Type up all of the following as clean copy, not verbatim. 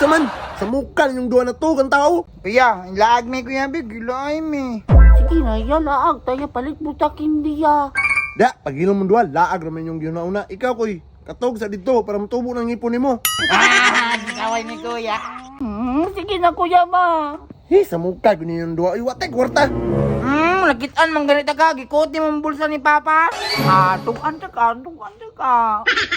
man. Sa mukha yung duwa na to, kang tao. Kuya, ilaag me kuya big, ilaay me. Sige na, yan laag. Tayo palit butak hindi ya. Da, pag inom mong duwa, laag naman yung ginauna. Ikaw ko'y katog sa dito para matubo ng ngipon ni mo. Kaway ni kuya. Sige na kuya ba. Sa mukha, ganyan yung duwa. Iwatay, kwarta. Lakitaan mang ganita ka, gikuti mong bulsa ni Papa. Tukan ka.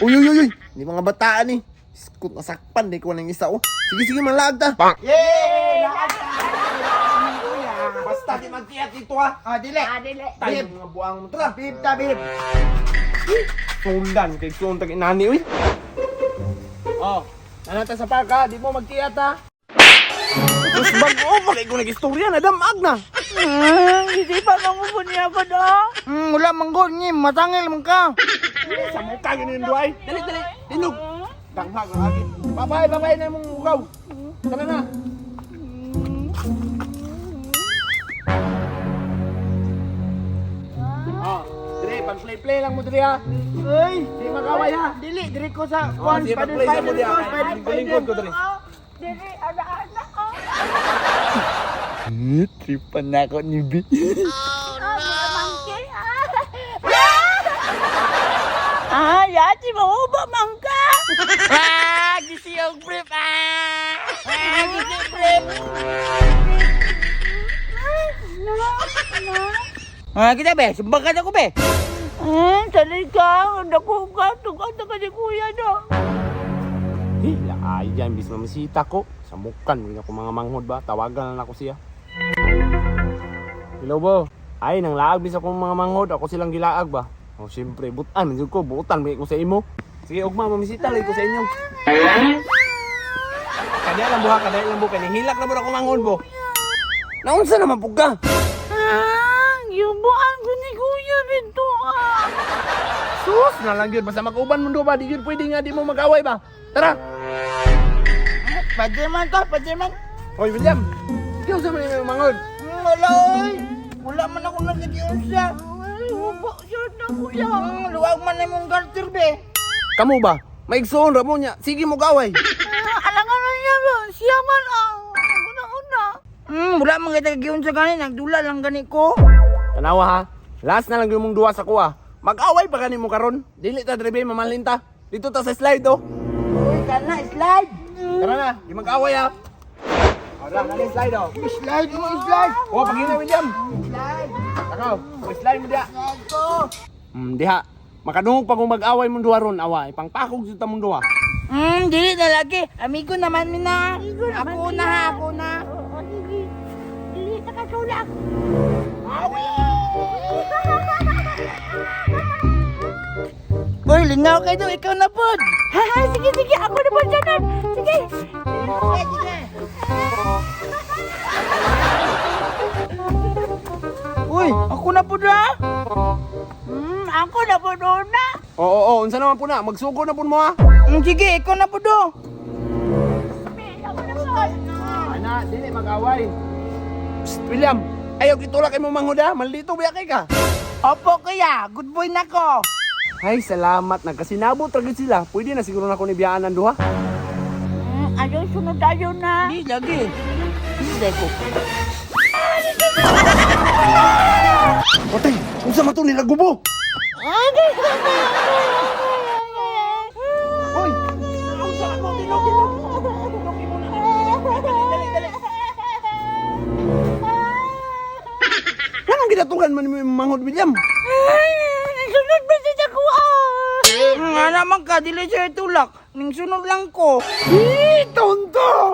Uy, uy, uy, uy. Hindi mga bataan eh. Iskut na sakpan, di ko ng isa oh. Sige, malaag ta. Yay! Basta di magtiyat ito ha. Dili. Tayo mga buang mo. Tara, bib, tabib. Sundan, kay suntag inani, uy. Oh, nanata sa park ha. Di mo magtiyat ha. Tapos bago, bagay ko nag-istorya, nadamag na. Hindi pa mamupun niya ako na. Wala manggol ni, matangil man ka. Sa mukha yun yung duway. Dali, tinog. Tanghag ang agit. Babay na mong ugaw. Tara na. Oh, Dre, pag-play lang mo, Dre, ha. Uy! Di magaway, ha. Dili, diri ko sa Oh, sige, pag-play sa mo, Dre, ha. Lingkod ko, Dre. Dili, ana-ana ko. Tripan na ako ni B. Mangke, yati mo ba mangka? Gisi yung brief, gisi brief. Kita be, sumbagan ako be. Sanay ka. Dako ka. Tukan ka ni kuya no. Ayan, bis mamasita ko. Sa mukan, hindi ako mga manghod ba? Tawagan na ako siya. Hello, bo. Ay, nang laag bis akong mga manghod. Ako silang gilaag ba? Oh, siyempre, butan. Medyo ko, butan. May ko sa imo. Sige, ugma, mamisita. Lagi ko sa inyo. Kadaya lang, buha. Kadaya lang, bo. Kanihilak na mo na akong manghod, bo. Naunsa naman po ka? Yung buwan ko ni kuya dito Sus, nalang yun. Basta mag-uban mundo ba? Di yun pwede nga di mo mag-away ba? Tara! Pajerman ka, pajerman. Hoy, William! Ikaw sa mga yung manghod. Wala oy. Wala man ako nagiging siya. Ubo yun na kuya. Luwag man na mong garter be. Kamu ba? Maigsoon, Ramo niya. Sige mo gaway. Alangan na niya ba? Siya man ang una-una. Wala man kita giyon sa gani, nagdula lang gani ko. Tanawa ha. Last na lang yung mong duwa sa kuha. Mag-away pa gani mo karon. Dili ta drebe mamalin ta. Dito ta sa slide oh. Uy, kana slide. Tara na, di mag-away ha. Ora, kani slide oh. Slide mo, slide. Oh, pagina William. Slide. Takaw, slide mo dia. Slide ko. Diha. Makadungog pa kung mag-away mong duwa ron, awa. Ipangpakog sa mong duwa. Dili na lagi. Amigo naman mina. Ako na. Dili na kasulak. Uy, lingaw kayo, ikaw na pod. Sige, ako na ba dyan? Sige. Uy, ako na pod ha. Ako na po doon na. Oo, unsa naman po na. Magsuko na po mo ha. Sige, ikaw na pod do. Ako na po. Ana, dili mag-away. Psst, William, ayaw kitulak kay mo manghod ha. Maldito biya kay ka. Opo kuya, good boy na ko. Ay, salamat. Nagkasinabot ragid sila. Pwede na siguro na ako ni biyaan ng duha. Ayaw sunod tayo na. Di lagi. Hindi ko. Patay, unsa man to nila gubo? Hoy, unsa man mo dilog. Kanang gidatugan man mo yung manghod, William? Sunod ba siya ko Nga naman ka, dili siya itulak. Ning sunod lang ko. Tonto!